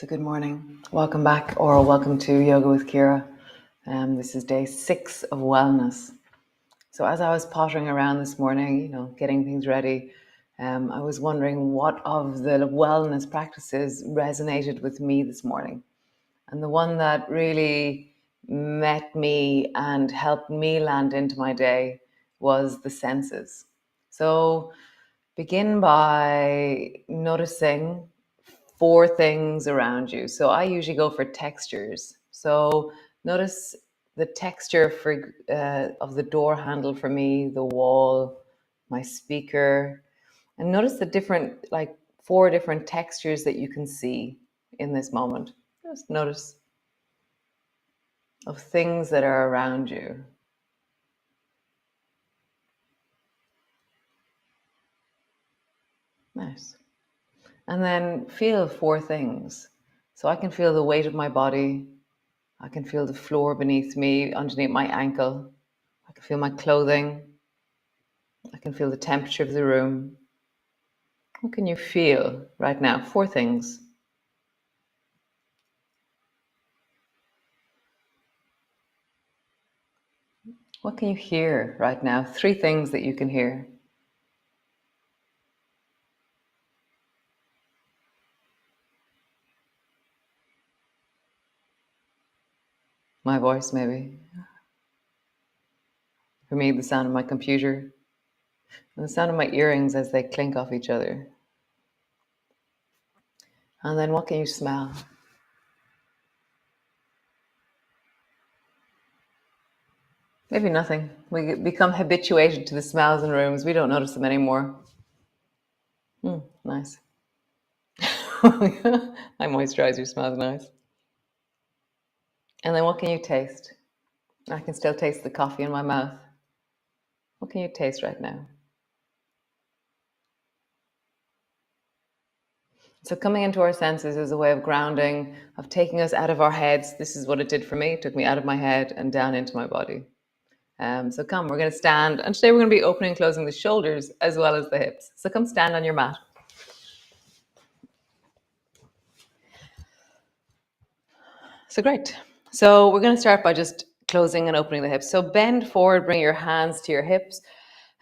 So good morning. Welcome back or welcome to Yoga with Ciara. This is day 6 of wellness. So as I was pottering around this morning, getting things ready, I was wondering what of the wellness practices resonated with me this morning. And the one that really met me and helped me land into my day was the senses. So begin by noticing 4 things around you. So I usually go for textures. So notice the texture of the door handle for me, the wall, my speaker, and notice the different, 4 different textures that you can see in this moment. Just notice of things that are around you. Nice. And then feel 4 things. So I can feel the weight of my body. I can feel the floor beneath me, underneath my ankle. I can feel my clothing. I can feel the temperature of the room. What can you feel right now? 4 things. What can you hear right now? 3 things that you can hear. My voice, maybe. For me, the sound of my computer and the sound of my earrings as they clink off each other. And then what can you smell? Maybe nothing. We become habituated to the smells in rooms. We don't notice them anymore. Nice. My moisturizer smells nice. And then what can you taste? I can still taste the coffee in my mouth. What can you taste right now? So coming into our senses is a way of grounding, of taking us out of our heads. This is what it did for me. It took me out of my head and down into my body. So come, we're going to stand. And today we're going to be opening and closing the shoulders as well as the hips. So come stand on your mat. So great. So we're going to start by just closing and opening the hips. So bend forward, bring your hands to your hips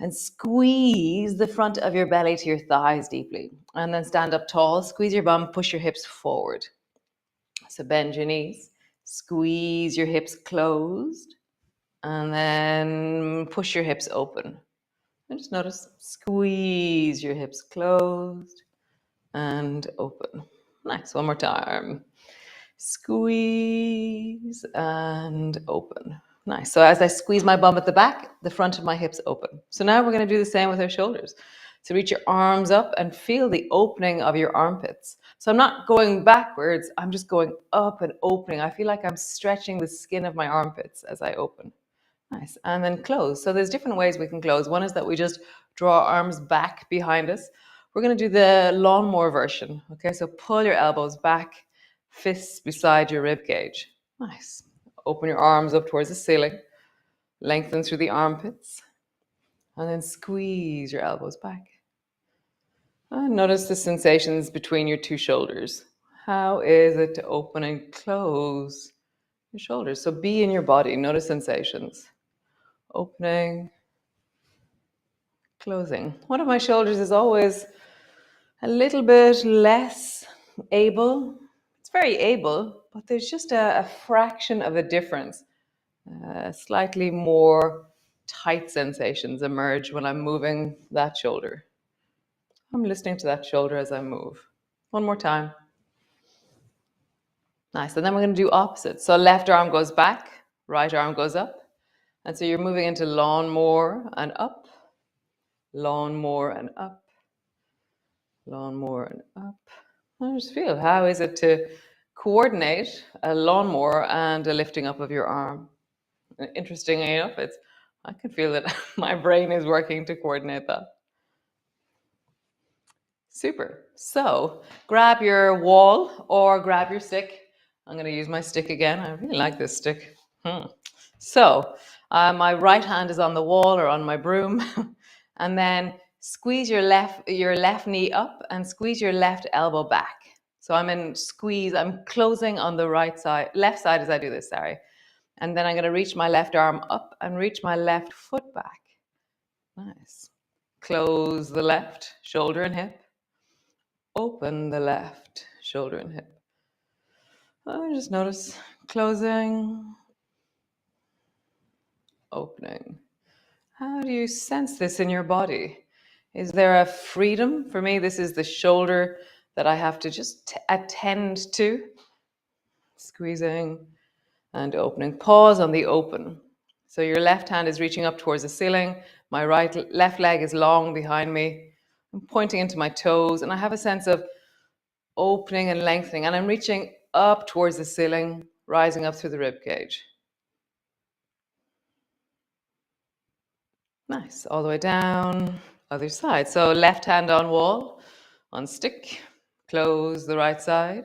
and squeeze the front of your belly to your thighs deeply. And then stand up tall, squeeze your bum, push your hips forward. So bend your knees, squeeze your hips closed, and then push your hips open. And just notice, squeeze your hips closed and open. Nice, one more time. Squeeze and open. Nice. So as I squeeze my bum at the back, the front of my hips open. So now we're going to do the same with our shoulders. So reach your arms up and feel the opening of your armpits. So I'm not going backwards, I'm just going up and opening. I feel like I'm stretching the skin of my armpits as I open. Nice. And then close. So there's different ways we can close. One is that we just draw our arms back behind us. We're going to do the lawnmower version. Okay, so pull your elbows back, fists beside your rib cage. Nice. Open your arms up towards the ceiling. Lengthen through the armpits. And then squeeze your elbows back. And notice the sensations between your 2 shoulders. How is it to open and close your shoulders? So be in your body. Notice sensations. Opening, closing. One of my shoulders is always a little bit less able. It's very able, but there's just a fraction of a difference. Slightly more tight sensations emerge when I'm moving that shoulder. I'm listening to that shoulder as I move. One more time. Nice. And then we're going to do opposites. So left arm goes back, right arm goes up. And so you're moving into lawnmower and up, lawnmower and up, lawnmower and up. I just feel, how is it to coordinate a lawnmower and a lifting up of your arm? Interestingly enough, I can feel that my brain is working to coordinate that. Super. So grab your wall or grab your stick. I'm going to use my stick again. I really like this stick. So my right hand is on the wall or on my broom. And then squeeze your left knee up and squeeze your left elbow back. So I'm in squeeze. I'm closing on the left side as I do this, sorry. And then I'm going to reach my left arm up and reach my left foot back. Nice. Close the left shoulder and hip. Open the left shoulder and hip. Just notice closing, opening. How do you sense this in your body? Is there a freedom? For me, this is the shoulder that I have to just attend to. Squeezing and opening. Pause on the open. So your left hand is reaching up towards the ceiling. My left leg is long behind me. I'm pointing into my toes, and I have a sense of opening and lengthening, and I'm reaching up towards the ceiling, rising up through the rib cage. Nice. All the way down, other side. So left hand on wall, on stick. Close the right side.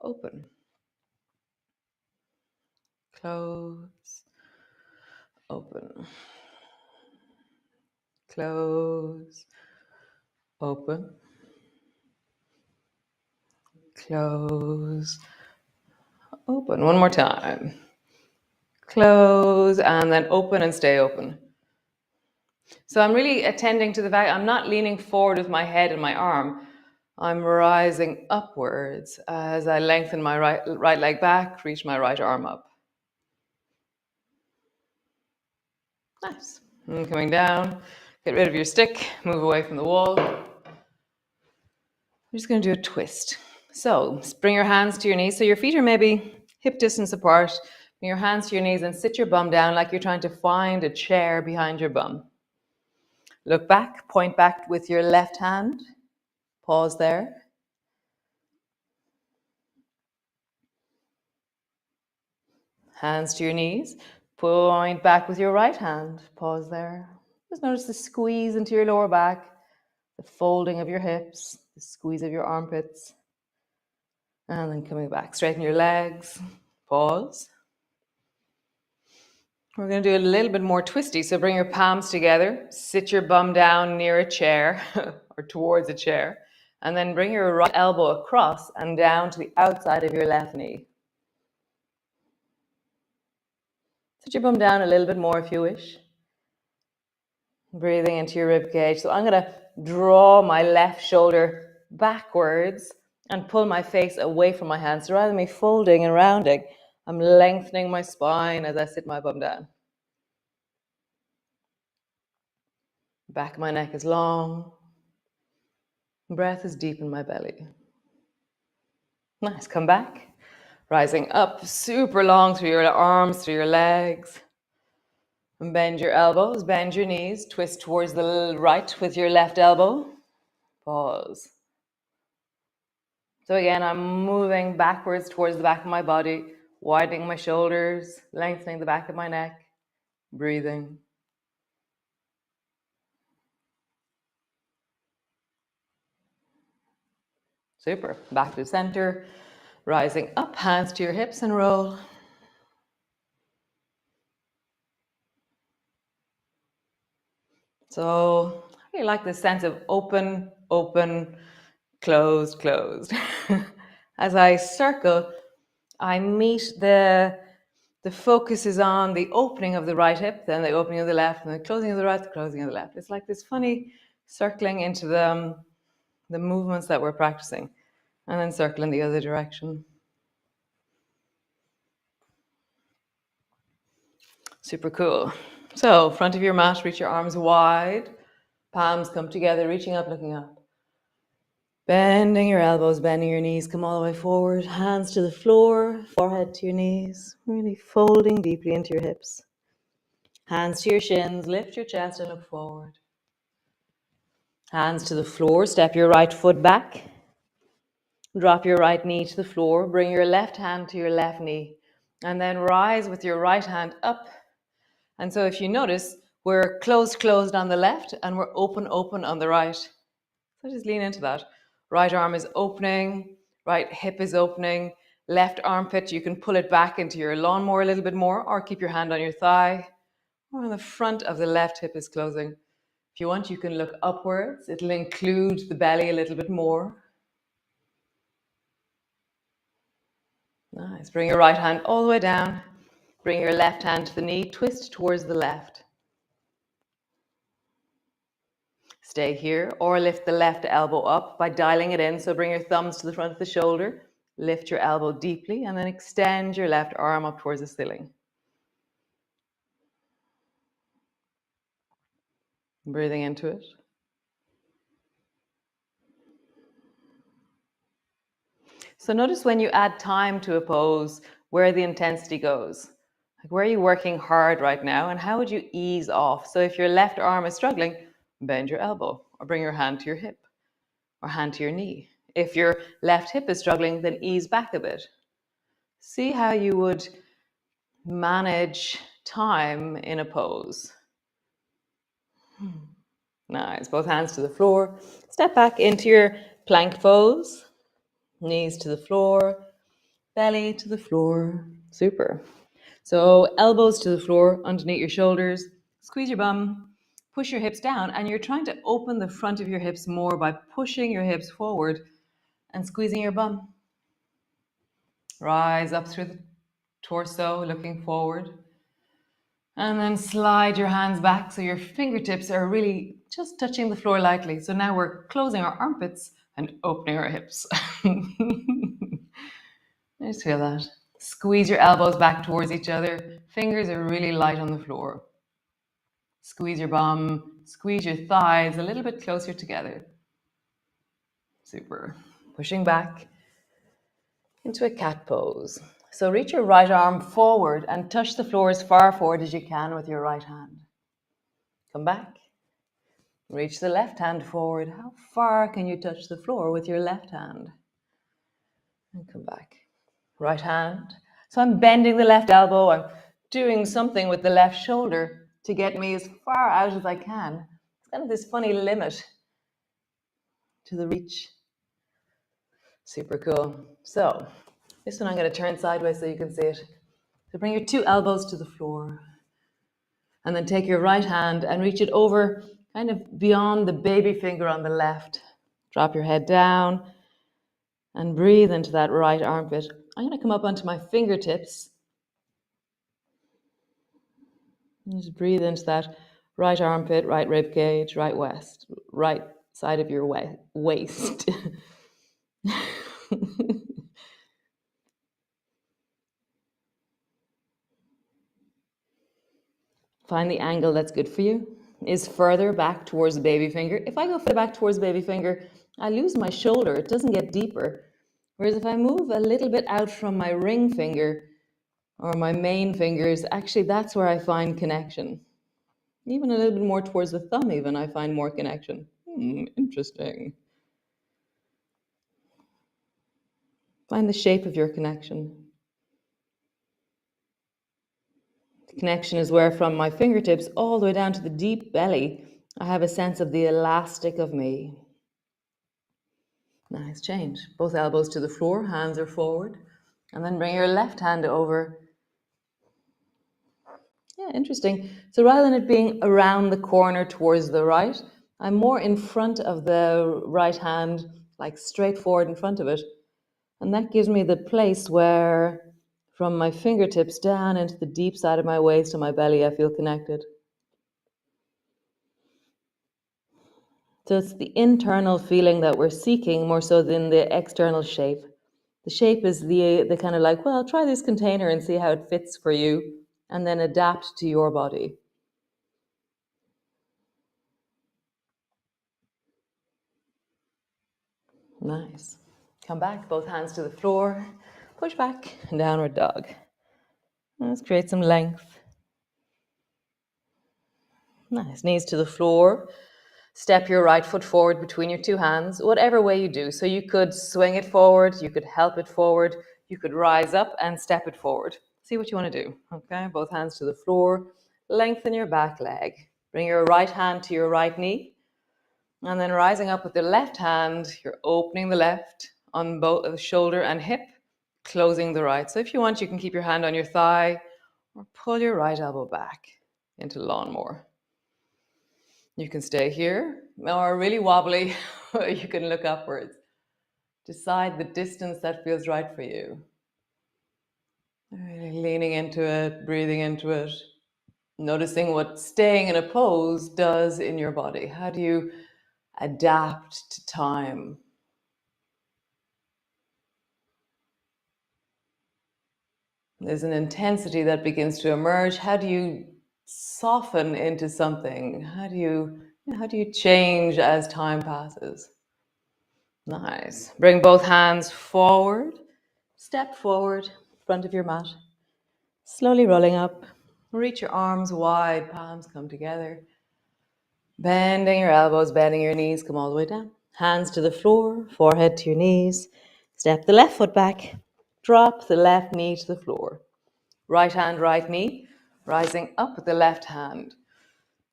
Open. Close. Open. Close. Open. Close. Open. One more time. Close and then open and stay open. So I'm really attending to the fact I'm not leaning forward with my head and my arm. I'm rising upwards as I lengthen my right leg back, reach my right arm up. Nice. And coming down, get rid of your stick, move away from the wall. I'm just going to do a twist. So bring your hands to your knees. So your feet are maybe hip distance apart. Bring your hands to your knees and sit your bum down like you're trying to find a chair behind your bum. Look back, point back with your left hand. Pause there. Hands to your knees. Point back with your right hand. Pause there. Just notice the squeeze into your lower back, the folding of your hips, the squeeze of your armpits. And then coming back. Straighten your legs. Pause. We're going to do a little bit more twisty. So bring your palms together. Sit your bum down near a chair or towards a chair. And then bring your right elbow across and down to the outside of your left knee. Sit your bum down a little bit more if you wish. Breathing into your rib cage. So I'm going to draw my left shoulder backwards and pull my face away from my hands. So rather than me folding and rounding, I'm lengthening my spine as I sit my bum down. Back of my neck is long. Breath is deep in my belly. Nice. Come back. Rising up super long through your arms, through your legs. And bend your elbows, bend your knees. Twist towards the right with your left elbow. Pause. So again, I'm moving backwards towards the back of my body, widening my shoulders, lengthening the back of my neck, breathing. Super. Back to center, rising up, hands to your hips and roll. So I really like this sense of open, open, closed, closed. As I circle, I meet the focus is on the opening of the right hip, then the opening of the left, and the closing of the right, the closing of the left. It's like this funny circling into the movements that we're practicing, and then circle in the other direction. Super cool. So front of your mat, reach your arms wide, palms come together, reaching up, looking up. Bending your elbows, bending your knees, come all the way forward, hands to the floor, forehead to your knees, really folding deeply into your hips. Hands to your shins, lift your chest and look forward. Hands to the floor, step your right foot back. Drop your right knee to the floor, bring your left hand to your left knee, and then rise with your right hand up. And so if you notice, we're closed on the left and we're open on the right. So just lean into that. Right arm is opening, right hip is opening, left armpit, you can pull it back into your lawnmower a little bit more or keep your hand on your thigh. Or on the front of the left hip is closing. If you want, you can look upwards. It'll include the belly a little bit more. Nice. Bring your right hand all the way down. Bring your left hand to the knee, twist towards the left. Stay here, or lift the left elbow up by dialing it in. So bring your thumbs to the front of the shoulder, lift your elbow deeply, and then extend your left arm up towards the ceiling. Breathing into it. So notice when you add time to a pose, where the intensity goes. Like, where are you working hard right now, and how would you ease off? So if your left arm is struggling, bend your elbow, or bring your hand to your hip, or hand to your knee. If your left hip is struggling, then ease back a bit. See how you would manage time in a pose. Nice. Both hands to the floor. Step back into your plank pose. Knees to the floor, belly to the floor. Super. So elbows to the floor, underneath your shoulders. Squeeze your bum, push your hips down, and you're trying to open the front of your hips more by pushing your hips forward and squeezing your bum. Rise up through the torso, looking forward. And then slide your hands back so your fingertips are really just touching the floor lightly. So now we're closing our armpits and opening our hips. Just feel that. Squeeze your elbows back towards each other. Fingers are really light on the floor. Squeeze your bum, squeeze your thighs a little bit closer together. Super. Pushing back into a cat pose. So reach your right arm forward and touch the floor as far forward as you can with your right hand. Come back. Reach the left hand forward. How far can you touch the floor with your left hand? And come back. Right hand. So I'm bending the left elbow. I'm doing something with the left shoulder to get me as far out as I can. It's kind of this funny limit to the reach. Super cool. So this one I'm going to turn sideways so you can see it. So bring your two elbows to the floor. And then take your right hand and reach it over kind of beyond the baby finger on the left. Drop your head down and breathe into that right armpit. I'm going to come up onto my fingertips. And just breathe into that right armpit, right rib cage, right side of your waist. Find the angle that's good for you. Is further back towards the baby finger. If I go further back towards the baby finger, I lose my shoulder. It doesn't get deeper. Whereas if I move a little bit out from my ring finger or my main fingers, actually that's where I find connection. Even a little bit more towards the thumb even, I find more connection. Interesting. Find the shape of your connection. The connection is where from my fingertips all the way down to the deep belly, I have a sense of the elastic of me. Nice change. Both elbows to the floor, hands are forward. And then bring your left hand over. Yeah, interesting. So rather than it being around the corner towards the right, I'm more in front of the right hand, like straight forward in front of it. And that gives me the place where from my fingertips down into the deep side of my waist and my belly, I feel connected. So it's the internal feeling that we're seeking more so than the external shape. The shape is the kind of like, well, try this container and see how it fits for you, and then adapt to your body. Nice. Come back, both hands to the floor. Push back, downward dog. Let's create some length. Nice. Knees to the floor. Step your right foot forward between your two hands, whatever way you do. So you could swing it forward, you could help it forward, you could rise up and step it forward. See what you want to do. Okay, both hands to the floor. Lengthen your back leg. Bring your right hand to your right knee. And then rising up with the left hand, you're opening the left on both the shoulder and hip, closing the right. So if you want, you can keep your hand on your thigh or pull your right elbow back into lawnmower. You can stay here, or really wobbly, you can look upwards. Decide the distance that feels right for you. Really leaning into it, breathing into it, noticing what staying in a pose does in your body. How do you adapt to time? There's an intensity that begins to emerge. How do you soften into something? How do you change as time passes? Nice. Bring both hands forward. Step forward, front of your mat. Slowly rolling up. Reach your arms wide, palms come together. Bending your elbows, bending your knees, come all the way down. Hands to the floor, forehead to your knees. Step the left foot back. Drop the left knee to the floor. Right hand, right knee, rising up with the left hand.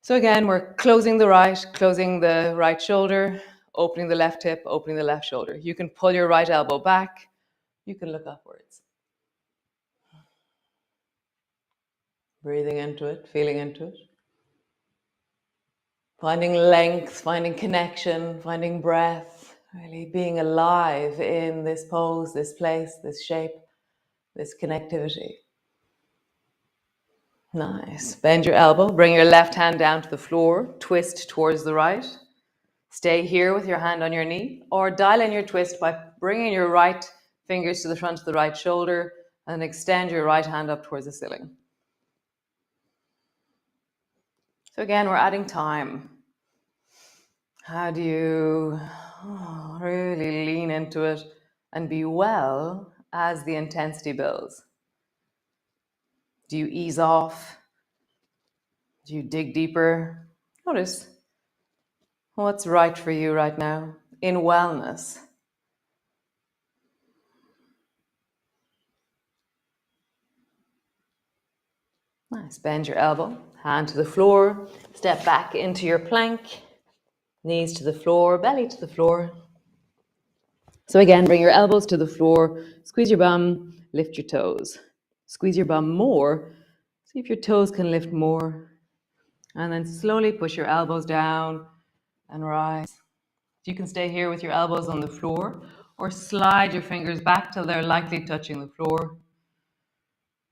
So again, we're closing the right shoulder, opening the left hip, opening the left shoulder. You can pull your right elbow back. You can look upwards. Breathing into it, feeling into it. Finding length, finding connection, finding breath, really being alive in this pose, this place, this shape, this connectivity. Nice. Bend your elbow, bring your left hand down to the floor, twist towards the right. Stay here with your hand on your knee, or dial in your twist by bringing your right fingers to the front of the right shoulder and extend your right hand up towards the ceiling. So again, we're adding time. How do you really lean into it and be well as the intensity builds? Do you ease off? Do you dig deeper? Notice what's right for you right now in wellness. Nice. Bend your elbow, hand to the floor, step back into your plank, knees to the floor, belly to the floor. So again, bring your elbows to the floor, squeeze your bum, lift your toes. Squeeze your bum more, see if your toes can lift more. And then slowly push your elbows down and rise. You can stay here with your elbows on the floor or slide your fingers back till they're lightly touching the floor.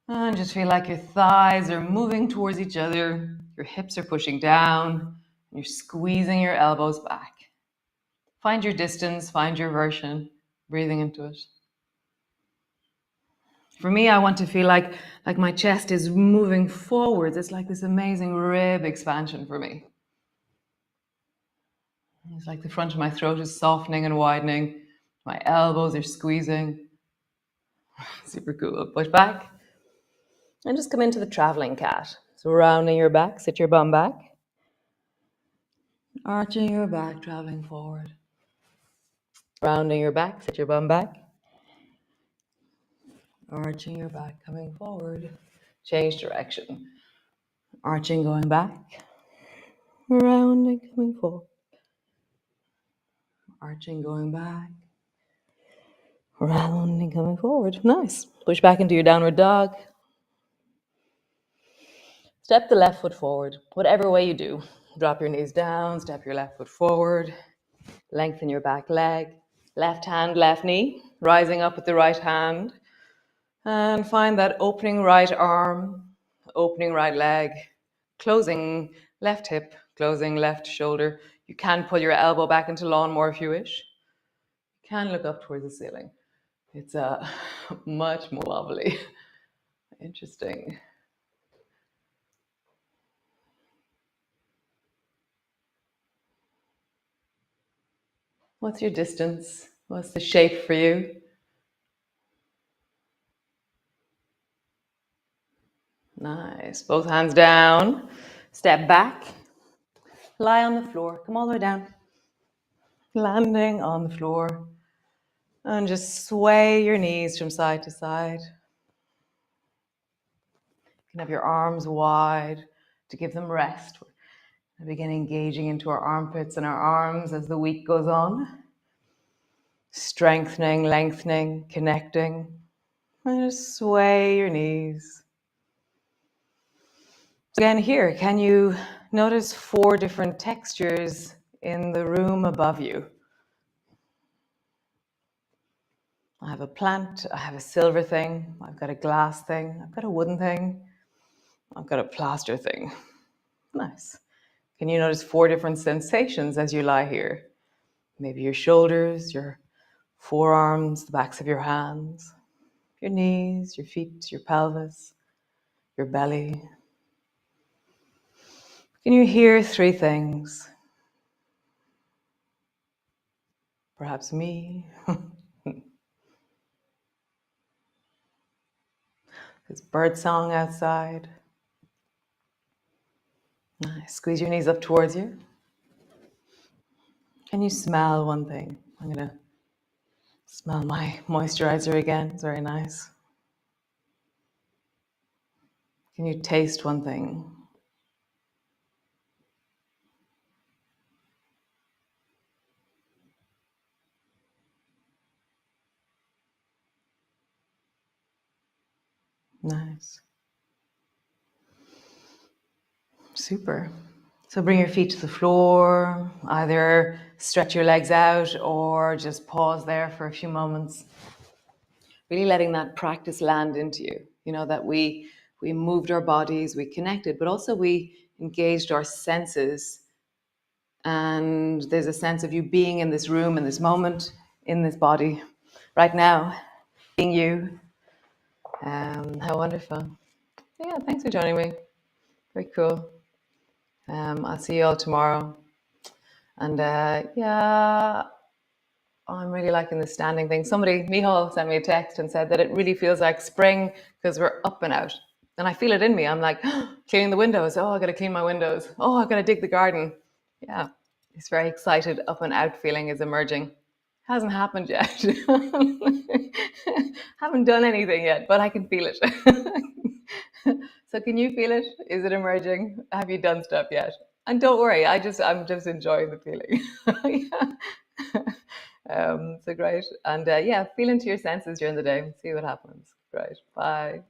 And just feel like your thighs are moving towards each other, your hips are pushing down, and you're squeezing your elbows back. Find your distance, find your version, breathing into it. For me, I want to feel like my chest is moving forwards. It's like this amazing rib expansion for me. It's like the front of my throat is softening and widening. My elbows are squeezing. Super cool. Push back. And just come into the traveling cat. So rounding your back, sit your bum back. Arching your back, traveling forward. Rounding your back, sit your bum back. Arching your back, coming forward. Change direction. Arching, going back. Rounding, coming forward. Arching, going back. Rounding, coming forward. Nice. Push back into your downward dog. Step the left foot forward, whatever way you do. Drop your knees down, step your left foot forward. Lengthen your back leg. Left hand, left knee. Rising up with the right hand. And find that opening right arm, opening right leg, closing left hip, closing left shoulder. You can pull your elbow back into lawnmower if you wish. You can look up towards the ceiling. It's much more lovely. Interesting. What's your distance? What's the shape for you? Nice. Both hands down. Step back. Lie on the floor. Come all the way down. Landing on the floor. And just sway your knees from side to side. You can have your arms wide to give them rest. We begin engaging into our armpits and our arms as the week goes on. Strengthening, lengthening, connecting. And just sway your knees. Again, here, can you notice 4 different textures in the room above you? I have a plant, I have a silver thing, I've got a glass thing, I've got a wooden thing, I've got a plaster thing. Nice. Can you notice 4 different sensations as you lie here? Maybe your shoulders, your forearms, the backs of your hands, your knees, your feet, your pelvis, your belly. Can you hear 3 things? Perhaps me. There's bird song outside. Nice. Squeeze your knees up towards you. Can you smell one thing? I'm going to smell my moisturizer again. It's very nice. Can you taste one thing? Nice. Super. So bring your feet to the floor, either stretch your legs out or just pause there for a few moments. Really letting that practice land into you. You know, that we moved our bodies, we connected, but also we engaged our senses. And there's a sense of you being in this room, in this moment, in this body, right now, being you. How wonderful. Yeah, thanks for joining me. Very cool. I'll see you all tomorrow. And yeah, I'm really liking the standing thing. Somebody, Mihal, sent me a text and said that it really feels like spring because we're up and out. And I feel it in me. I'm like, cleaning the windows. Oh, I got to clean my windows. Oh, I got to dig the garden. Yeah, this very excited up and out feeling is emerging. Hasn't happened yet. Haven't done anything yet, but I can feel it. So can you feel it? Is it emerging? Have you done stuff yet? And don't worry, I'm just enjoying the feeling. Yeah. So great. And yeah, feel into your senses during the day. See what happens. Great. Bye.